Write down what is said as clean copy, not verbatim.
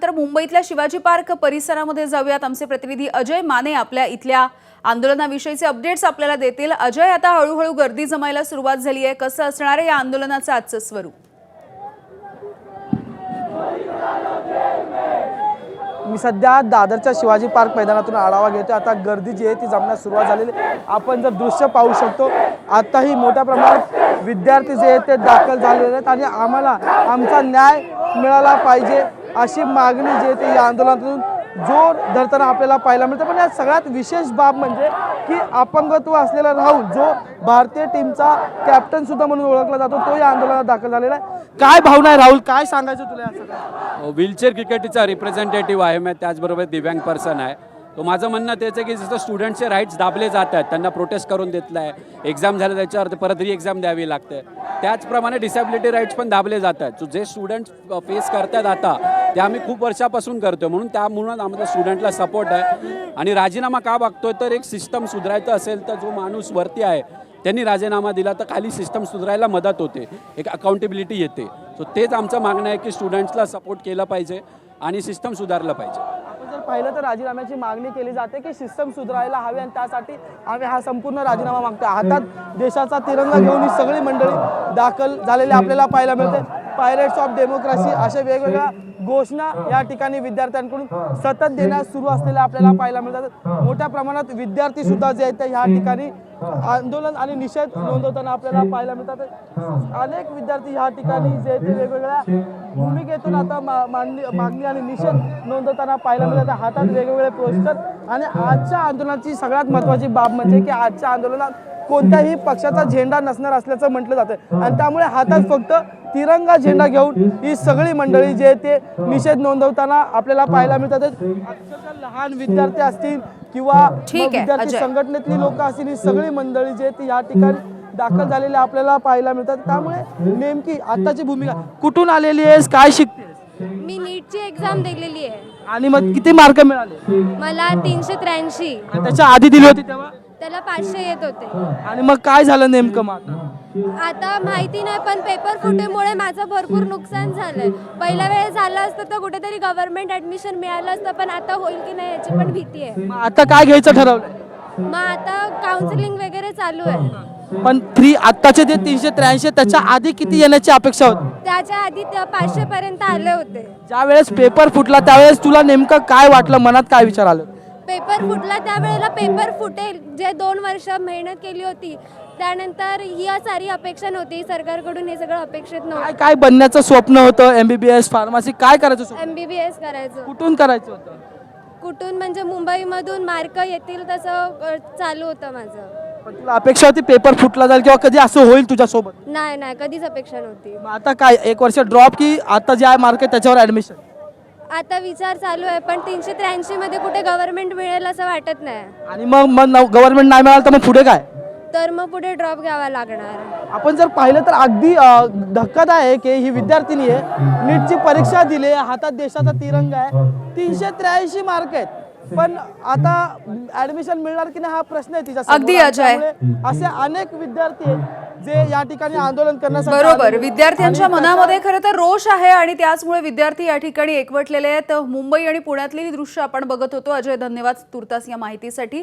त्यानंतर मुंबईतल्या शिवाजी पार्क परिसरामध्ये जाऊयात। आमचे प्रतिनिधी अजय माने आपल्या इथल्या आंदोलनाविषयीचे अपडेट्स आपल्याला देतील। अजय, आता हळूहळू गर्दी जमायला सुरुवात झाली आहे, कसं असणार आहे या आंदोलनाचं आजचं स्वरूप? मी सध्या दादरच्या शिवाजी पार्क मैदानातून आढावा घेतोय। आता गर्दी जी आहे ती जमण्यास सुरुवात झालेली आहे। आपण जर दृश्य पाहू शकतो, आताही मोठ्या प्रमाणात विद्यार्थी जे आहेत ते दाखल झालेले आहेत आणि आम्हाला आमचा न्याय मिळाला पाहिजे अशी मागणी जी आहे ती या आंदोलनातून जोर धरताना आपल्याला पाहायला मिळतं। पण या सगळ्यात विशेष बाब म्हणजे की अपंगत्व असलेला राहुल, जो भारतीय टीमचा कॅप्टन सुद्धा म्हणून ओळखला जातो, तो या आंदोलनात दाखल झालेला आहे। काय भावना आहे राहुल, काय सांगायचं तुला या सगळ्या? व्हीलचेअर क्रिकेटचा रिप्रेझेंटेटिव्ह आहे मी, त्याचबरोबर दिव्यांग पर्सन आहे। तो माझं म्हणणं तेच आहे की जसं स्टुडंटचे राईट्स दाबले जात आहेत, त्यांना प्रोटेस्ट करून देतलं आहे, एक्झाम झालं त्याच्यावर परत री एक्झाम द्यावी लागते, त्याचप्रमाणे डिसेबिलिटी राईट्स पण दाबले जात आहेत। जे स्टुडंट्स फेस करतात आता ते आम्ही खूप वर्षापासून करतो, म्हणून त्यामुळं आम्हाला स्टुडंटला सपोर्ट आहे। आणि राजीनामा का बघतोय तर एक सिस्टम सुधारायचं असेल तर जो माणूस वरती आहे त्यांनी राजीनामा दिला तर खाली सिस्टम सुधारायला मदत होते, एक अकाउंटेबिलिटी येते। सो तेच आमचं मागणं आहे की स्टुडंट्सला सपोर्ट केलं पाहिजे आणि सिस्टम सुधारलं पाहिजे। आपण जर पाहिलं तर राजीनाम्याची मागणी केली जाते की सिस्टम सुधारायला हवी आणि त्यासाठी आम्ही हा संपूर्ण राजीनामा मागतो। हातात देशाचा तिरंगा घेऊन ही सगळी मंडळी दाखल झालेली आपल्याला पाहायला मिळते। पायरेट्स ऑफ डेमोक्रेसी अशा वेगवेगळ्या घोषणा या ठिकाणी विद्यार्थ्यांकडून सतत देण्यास सुरू असलेल्या आपल्याला पाहायला मिळतात। मोठ्या प्रमाणात विद्यार्थी सुद्धा जे आहेत या ठिकाणी आंदोलन आणि निषेध नोंदवताना आपल्याला पाहायला मिळतात। अनेक विद्यार्थी या ठिकाणी जे ते वेगवेगळ्या भूमिकेतून आता मागणी आणि निषेध नोंदवताना पाहायला मिळतात। हातात वेगवेगळे पोस्टर आणि आजच्या आंदोलनाची सगळ्यात महत्त्वाची बाब म्हणजे की आजच्या आंदोलनात कोणत्याही पक्षाचा झेंडा नसणार असल्याचं म्हटलं जातं आणि त्यामुळे हातात फक्त तिरंगा झेंडा घेऊन ही सगळी मंडळी जे ते निषेध नोंदवताना आपल्याला पाहायला मिळतात। अक्षरशः लहान विद्यार्थी असतील किंवा विद्यार्थी संघटनेतली लोक असतील, ही सगळी मंडळी जे ती या ठिकाणी दाखल झालेली आपल्याला पाहायला मिळतात। त्यामुळे नेमकी आताची भूमिका, कुठून आलेली आहेस, काय शिकतेस? मी नीटची एक्झाम दिलेली आहे आणि मग किती मार्क मिळाले? मला 383। आणि त्याच्या आधी दिली होती तेव्हा? त्याला 500 येत होते। आणि मग काय झालं नेमकं? मग आता माहिती नाही, पण पेपर फुटेमुळे माझं भरपूर नुकसान झालंय। पहिल्या वेळेस झालं असतं तर कुठेतरी गव्हर्नमेंट ऍडमिशन मिळालं असतं, पण आता होईल की नाही याची पण भीती आहे। मग आता काय घ्यायचं ठरवलंय? मग आता काउन्सिलिंग वगैरे चालू आहे। पण आत्ताचे ते 383 त्याच्या आधी किती येण्याची अपेक्षा होती? त्याच्या आधी 500 पर्यंत आले होते। ज्या वेळेस पेपर फुटला त्यावेळेस तुला नेमकं काय वाटलं, मनात काय विचार आलं? पेपर फुटला त्यावेळेला पेपर फुटेल, जे 2 वर्ष मेहनत केली होती त्यानंतर ही सारी अपेक्षा नव्हती सरकारकडून, हे सगळं अपेक्षित नव्हतं। काय बनण्याचं स्वप्न होतं? MBBS, फार्मसी, काय करायचं स्वप्न? MBBS करायचं। कुठून करायचं होतं? कुठून म्हणजे मुंबईमधून मार्क येतील तसं चालू होतं माझं। पण तुला अपेक्षा होती पेपर फुटला जाईल किंवा कधी असं होईल तुझ्यासोबत? नाही, कधीच अपेक्षा नव्हती। मग आता काय, 1 वर्ष ड्रॉप की आता जे आहे मार्क आहे त्याच्यावर ऍडमिशन? आता विचार चालू आहे, पण 383 मध्ये कुठे गव्हर्नमेंट मिळेल असं वाटत नाही। आणि मग गव्हर्नमेंट नाही मिळालं तर मग पुढे काय? तर मग पुढे ड्रॉप घ्यावा लागणार। आपण जर पाहिलं तर अगदी धक्कादायक आहे की ही विद्यार्थिनी आहे, नीटची परीक्षा दिली, हातात देशाचा तिरंगा आहे, 383 मार्क आहेत, पण आता ऍडमिशन मिळणार की नाही हा प्रश्न आहे तिच्या समोर। अगदी अजय, असे अनेक विद्यार्थी आहेत जे या ठिकाणी आंदोलन करण्यासाठी बरोबर, विद्यार्थ्यांच्या मनामध्ये खरं तर रोष आहे आणि त्याचमुळे विद्यार्थी या ठिकाणी एकवटलेले आहेत। मुंबई आणि पुण्यातली दृश्य आपण बघत होतो। अजय, धन्यवाद तुर्तास या माहितीसाठी।